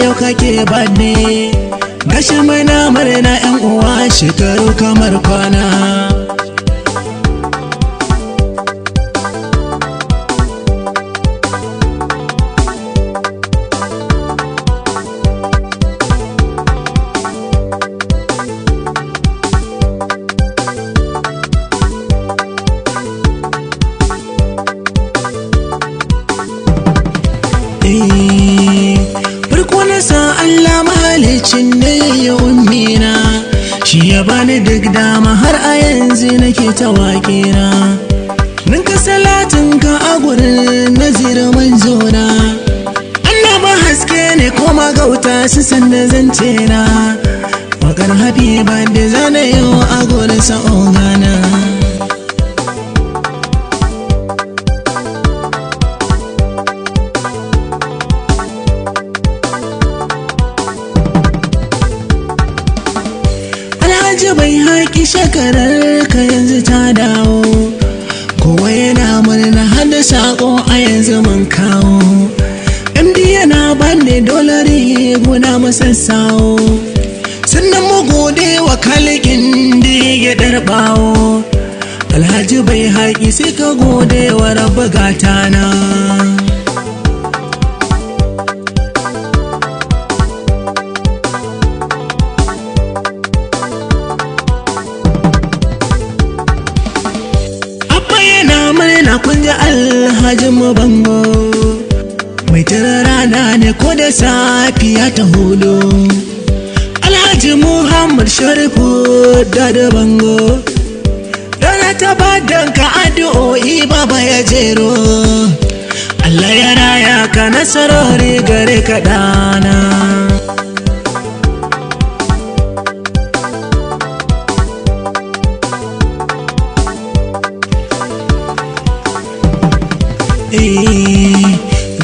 yau kake bane, gashi muna murna yan uwa shekaru kamar kwana. Farko na sa Allah mahalicin da ya ummina, shi ya bani duk dama har a yanzu nake ta waƙena. Ninka salatin ka a gurin nazira manzona, annaba haske ne kuma gauta su sanda zance na. Wakar habiba da zana yau a gurin sa'ogana. Alhaji bai haƙi shekarar ka yanzu ta dawo, kowa yana murna hada saƙo a yanzu mun kawo. MD yana bande dolari guda masassawo, sannan mu gode wa kalikin da ya darbawo. Alhaji bai haƙi sai ka gode wa rabba gatana. Kun ji alhaji mu bango mai tara rana ne ko da safiya ta hudu. Alhaji Muhammad Sharifu da bango, rana ta badan ka addu'o'i baba ya jero. Allah ya raya ka nasarori gare ka dana.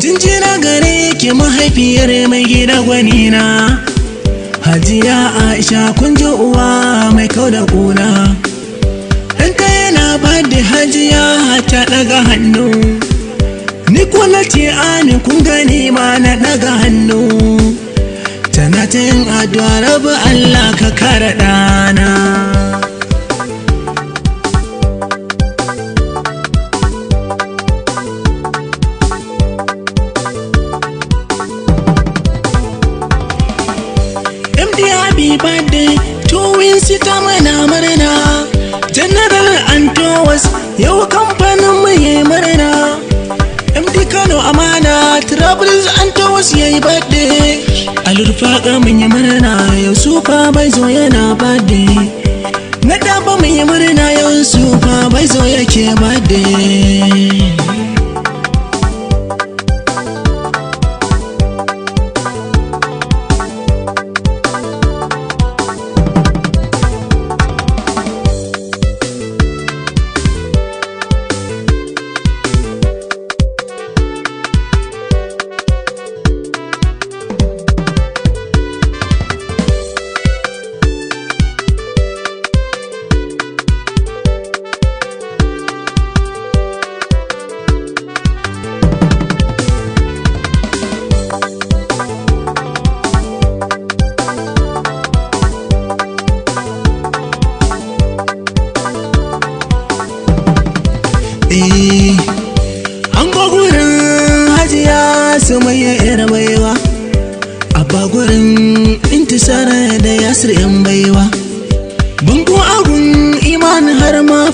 Jinjina gare ki mahaifiyar mai gida gwanina, Hajiya Aisha kun ji uwa mai kau da kuna. Ɗanka yana bada Hajiya ta ɗaga hannu, ni kula ce ani kun gani ma na ɗaga hannu. Tana ta yin addu'a rabu Allah ka kara ɗana. Happy birthday to Winsi ta mana murna, General Antowas yau kamfanin mu yayi murna. MD Kano Amana Travelers Antowas yayi birthday, Alurfaqa mun yi murna yau Super bai zo yana birthday. Na daba mun yi murna yau Super bai zo yake birthday. An go gurin Hajiya Sumayya yar baiwa, abba gurin Intisara da Yasir yan baiwa, bango agun Iman har ma